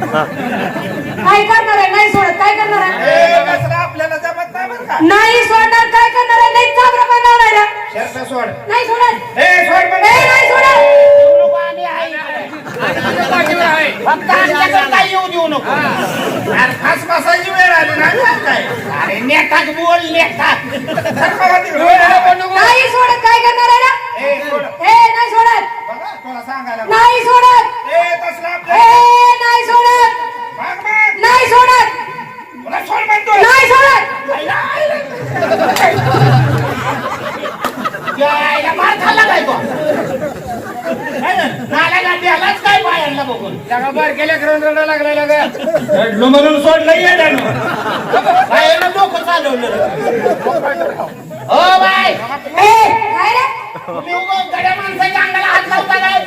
काय करणार आहे? नाही सोडत. काय करणार आहे? आपल्याला जमत नाही बरं का. नाही सोडणार. काय करणार आहे? नाही चाबरा बनवणार आहे. शर्ट सोड. नाही सोडत. सोड म्हणे. नाही सोडत. फक्त आमच्याकडे काही येऊ देऊ नको. खास बसायची वेळ आली नाही काय. अरे नेटाक बोल नेटाक. नाही सोडत. काय करणार आहे ना? सोड. नाही सोडत. बघा तुला सांगायला. नाही सोडत. तसलं नाही सोडत. नाही सोडत. तुला सोड म्हणतो. नाही सोडत. यायला मार खाल्ला काय तो? नाला गाठी आलाच काय पायांना बघून. बार केल्या रडायला लागलाय का रडलो म्हणून सोडलं बाहेरनं डोकं चालवलं. हो बाय काय रे? तुम्ही उगाच गड्या माणसाच्या अंगाला हात लावता काय?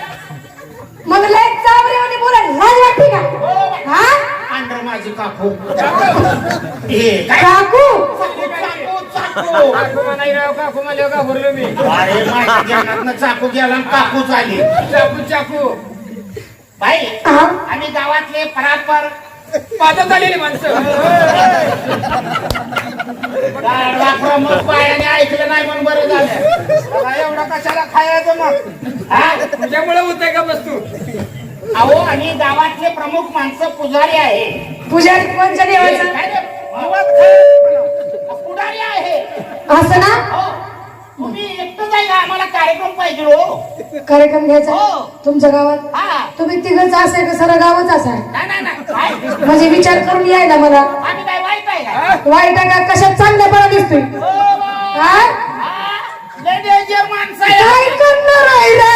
मग लय चाबरीवाणी बोलायला लाज वाटते का? हा? अंडर माझी काकू. काय काकू. चाकू अरे माझ्या ध्यानातनं चाकू गेला आणि काकूच आली. चाकू बाई हा? आम्ही गावातले परापर पादत आलेली माणसं मग पायाने ऐकलं नाही म्हणून बरं झालं. एवढा कशाला खायचं मग हा? तुझ्यामुळे होतंय का वस्तू. अहो आणि गावातले प्रमुख माणसं पुजारी आहे. पुजारी कोणच्या देवाचा? काय रे? पुढारी आहे. असं ना? हो. तुम्ही एकटं जाईल आम्हाला कार्यक्रम पाहिजे हो. कार्यक्रम घ्यायचा हो. तुमच्या गावात? हा. तुम्ही तिघच असाय का सारा गावच असाय? नाही काय? म्हणजे विचार करून यायला मला. आम्ही काय वाईट आहे का? वाईट आहे का? कशात चांगल्या बरा दिसतोय? हो बा. हा? हा. लय डेंजर माणसं आहे. काय करणार आहे रे?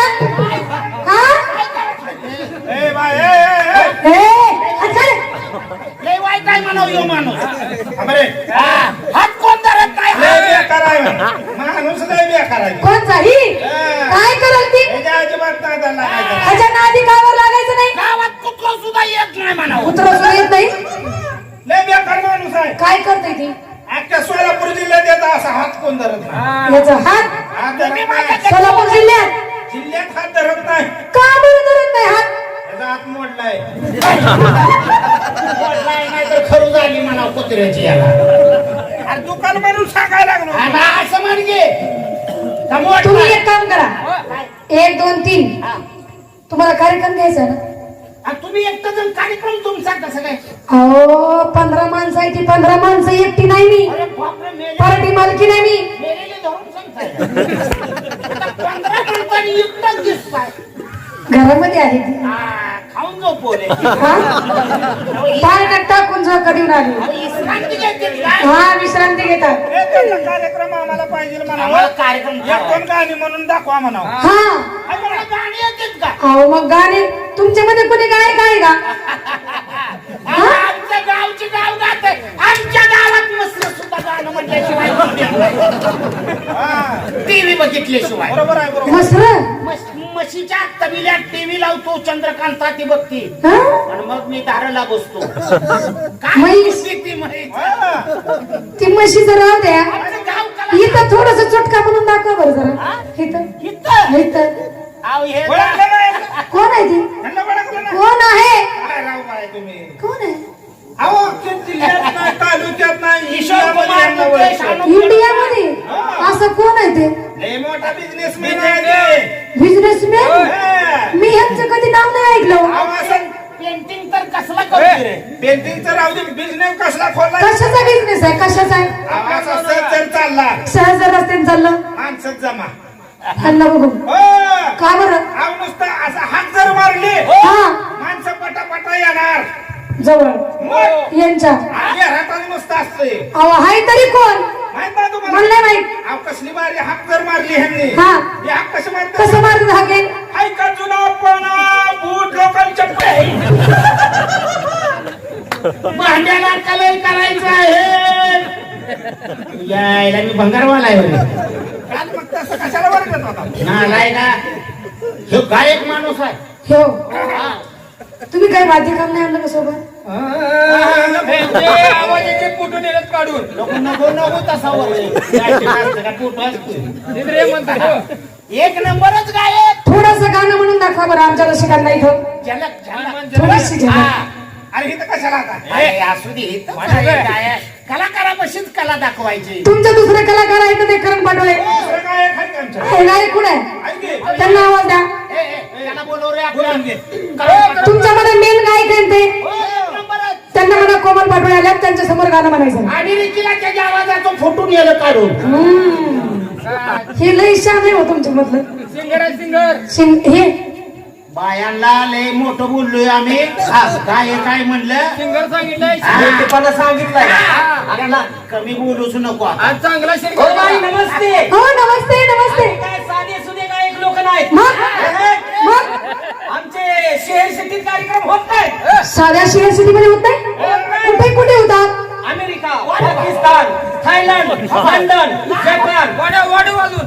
हा? लय वाईट आहे म्हणाव यो माणूस. अरे हा. हात कोण धरत नाही. माणूस लय बेकार आहे. कोणचा ही? काय करल ती? याच्या अजिबात नादाला लागायचं. ह्याच्या नादी गावावर लागायचं नाही. गावात कुत्र सुद्धा येत नाही म्हणावं. कुत्रा सुद्धा येत नाही. लय बेकार माणूस आहे. काय करते ती? अख्ख्या सोलापूर जिल्ह्यात येतात असा हात कोण धरत नाही. याचा हात हात धरत नाही. सोलापूर जिल्ह्यात जिल्ह्यात हात धरत नाही. का बरं धरत नाही हात? याचा हात मोडलाय. नाही तर खरू झाली म्हणावं कुत्र्याची याला. आणि दुकान म्हणून सांगायला लागलो. आता असं म्हणजे तुम्ही एक काम करा. 1 2 3 तुम्हाला कार्यक्रम घ्यायचा ना? तुम्ही एकटा जण कार्यक्रम तुमचा कसं काय? अहो 15 माणसं आहे ती. 15 माणसं एकटी नाही मी. अरे बापरे, मेले पार्टी मालकी नाही मी. मेलेले धरून सांगताय. आता 15 माणसांनी एकटाच दिसताय. घरामध्ये आहे ती. खाऊन जाऊ पोरे. पाण्यात टाकून झोका देऊन आली. विश्रांती घेते काय? हा विश्रांती घेतात. कार्यक्रम आम्हाला पाहिजे आम्हाला म्हणा. कार्यक्रम एक दोन गाणी म्हणून दाखवा म्हणा. हा आम्हाला गाणी येतात का? अहो मग गाणे तुमच्यामध्ये कोणी गायक आहे का? आमच्या गावची गाव गात आमच्या गावात मस्त सुद्धा गाणं म्हटल्याशिवाय टीव्ही बघितल्याशिवाय. बरोबर आहे बरोबर. मसर म्हशीच्या तबिल्यात टीव्ही लावतो. चंद्रकांता ती बघती हा? आणि मग मी दाराला बसतो. म्हैस. काय ती म्हैस? ती म्हशीचं राहू द्या. आमचं गाव कला. इथं थोडस चटका म्हणून दाखवा बरं जरा. इथं इथं इथं आव हे ओळखलं नाही? कोण आहे ती? ह्यांना ओळखलं नाही? कोण आहे? काय राव बाय तुम्ही? कोण आहे? अहो अख्ख्या जिल्ह्यात नाही, तालुक्यात नाही, किशोर इंडियामध्ये कुमार यांना मुकेश ओळखलं. आनंद. इंडियामध्ये असं कोण आहे ते? लय मोठा बिझनेसमॅन आहे ते. बिझनेसमॅन? हा. मी ह्यांचं कधी नाव नाही ऐकलं. अहो, असं पेंटिंग तर कसला करते रे? पेंटिंगचं राहू दे, बिझनेस कसला खोलला? कशाचा बिझनेस आहे? कशाचा आहे? अहो, असा सहज जर चालला सहज रस्त्याने चाललं माणसं जमा. ह्यांना बघू. हो. का बरं? अहो, नुसतं असं हात जर मारले हा माणसं पटापटा येणार. जवळ मग यांच्या. घरात नुसतं असतंय. अहो हाय तरी कोण? माहित नाही तुम्हाला? मला नाही माहित. अहो, कसली मारली हात जर मारली ह्यांनी. हा. हे हात कसे मारतात? कसं मारत हाकेन? ऐका जुना पण बूट लोकांच्या भांड्याला कलर करायचं आहे. यायला मी भंगारवाला आहे बरे. मग तसं कशाला वर्गत होता? नालाय ना. ह्यो गायक माणूस आहे. हो हा. तुम्ही काय वाद्य काम नाही आणलं का सोबत? आवाजाचे कुठून येत काढून नको नको तसा एक नंबरच गायक. थोडस गाणं म्हणून दाखवा बरं आमच्या रसिकांना इथं. झलक झलक. थोडीशी झलक. हा. अरे इथं कशाला आता ए, असू दे इथं माझं काय काय? काय? कलाकारापाशीच कला दाखवायची तुमचे दुसरे कलाकार आहेत ते करण पाठवले दुसरं काय आहे? खाली आमच्या. हे गायक कुठे आहे? आहे की? त्यांना आवाज द्या. त्याला बोलव रे आपल्या. बोलावून घे. तुमच्यामध्ये मेन गायक आहेत ते हो, एक नंबरच. त्यांना म्हणा कोमल पाठवले आल्या त्यांच्या समोर गाणं म्हणायचं. आणि रिकीला त्याच्या आवाजाचं फोटो नेलं काढून हे लय शान आहे हो तुमच्या मधलं सिंगर आहे सिंगर. हे बायांना लय मोठं बोललोय आम्ही काय काय म्हणलं सिंगर सांगितलंय. मोठेपणा सांगितलंय अरे ना, कमी बोलूच नको आता. आज चांगला सिंगर. नमस्ते हो नमस्ते नमस्ते. काय साधे सुधे गायक लोक नाहीत मग आमचे शहर सिटीत कार्यक्रम होत नाहीत. साध्या शहर सिटी मध्ये होत नाही कुठे कुठे होतात? America, Pakistan, Thailand, London, Japan. वाढव वाजून.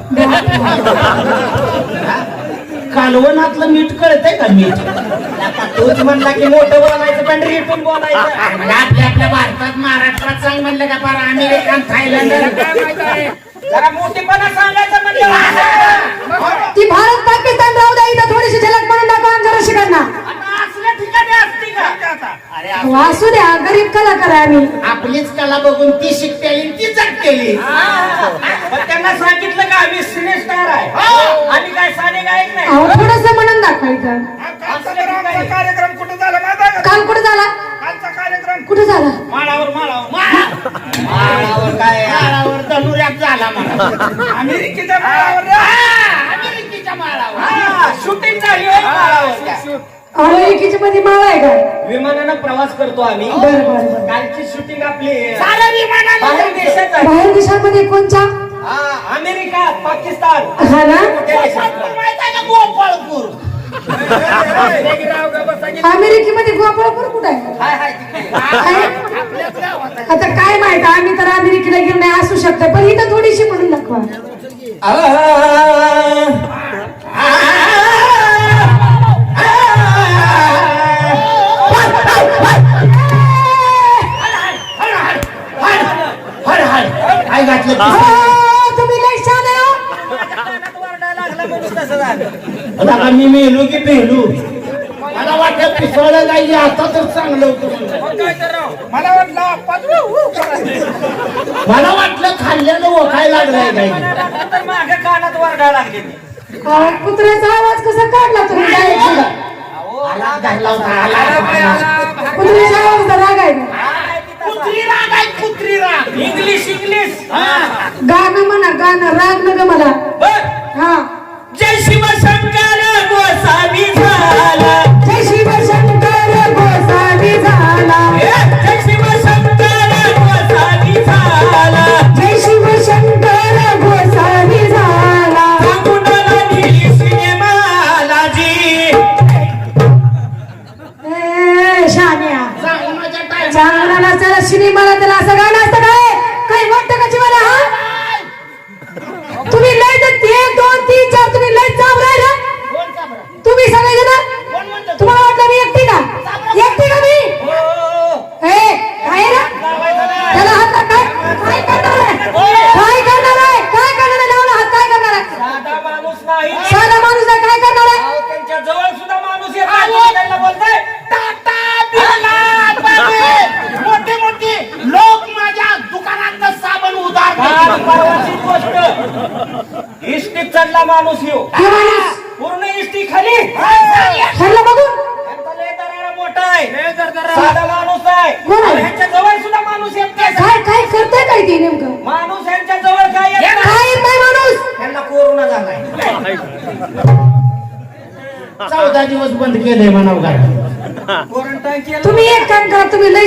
कालवनातलं मीठ कळतंय का मीठ? तूच म्हणला की मोठं बोलायचं पण रिटून बोलायचं. आपल्या आपल्या भारतात महाराष्ट्रात सांग म्हणलं का पारा अमेरिका थायलंड काय माहित आहे? जरा मोठेपणा सांगायचं म्हणलं. ती भारत पाकिस्तान राहू द्या इथं थोडीशी झलक म्हणून दाखवा आमच्या रसिकांना. आता असल्या ठिकाणी असते का? अरे वासू द्या गरीब कलाकार आहे आम्ही. आपलीच कला बघून ती शिकतेली ती जगतेली. त्यांना सांगितलं का आम्ही सिने स्टार आहे आम्ही काय साधे गायक नाही. अहो थोडस म्हणून दाखवायचं. कार्यक्रम कुठे झाला माहिती आहे का? काल कुठे झाला? कालचा कार्यक्रम कुठे झाला? माळावर माळावर काय माळावर धनुर्यात झाला मला. अमेरिकेच्या माळावर अमेरिकेच्या माळावर शूटिंग झाली होय माळावर. अमेरिकेच्या मध्ये माळा आहे का? विमानानं प्रवास करतो आम्ही. बरं बरं बरं. कालची शूटिंग आपली बाहेर देशात आहे. बाहेर देशामध्ये कोणच्या? अमेरिका, पाकिस्तान. हा ना गोपाळपूर. अमेरिकेमध्ये गोपाळपूर कुठे आहे? आहे? आता काय माहित आम्ही तर अमेरिकेला गेलो नाही असू शकतं पण इथं थोडीशी म्हणून दाखवा. काय घातलं तुम्ही लय छान आहे हो. आता मी मेलो की मेलो. मला वाटलं पिसळलं नाही आता तर चांगलं होतं. मला वाटलं खाल्ल्यानं ओखाय लागलाय काही. माझ्या कानात वरडा लागले. अहो, कुत्र्याचा आवाज कसा काढला तुम्ही डायरेक्ट पुढं? आला घातला होता, आला. कुत्र्याचा आवाज तर राग आहे का? कुत्री राग आहे कुत्री राग. इंग्लिश गाणं म्हणा गाणं राग नग मला. हा जय शिवशंकर गोसावी झाला. जय शिवशंकर गोसावी झाला. जय शिवशंकर गोसावी झाला. जय शिवशंकर गोसावी झाला. कुणाला दिली सिनेमाला जी. शान्या चांगला चला सिनेमाला त्याला असं गाणं असतं काय? काही वाटतं का जीवाला? हा तुम्ही लय तर 1 2 3 4 तुम्ही लय चाप राहिला तुम्ही सगळे जण. तुम्हाला वाटलं मी एकटी का? एकटी का मी? आहे ना त्याला हात काय काय करणार आहे? काय करणार आहे? काय करणार आहे? लावला हात काय करणार आहे? साधा माणूस नाही. साधा माणूस आहे काय करणार आहे? त्यांच्या जवळ सुद्धा माणूस येत नाही. त्यांना बोलताय टाटा बिर्ला बाबे. मोठे मोठे लोक माझ्या दुकानात साबण उधार परवाची गोष्ट. इष्टीत चढला माणूस येऊ हे माणूस पूर्ण इष्टी खाली. ठरलं बघून त्यांचा लय दरारा मोठा आहे. लय दरारा. साधा माणूस आहे. कोण आहे? आणि ह्यांच्या जवळ सुद्धा माणूस येत नाही. काय काय करताय काय ते नेमकं? माणूस यांच्या जवळ काय येत नाही. काय येत नाही माणूस? त्यांना कोरोना झालाय. 14 दिवस बंद केलंय म्हणावं. क्वारंटाईन केलं. तुम्ही एक काम करा तुम्ही लय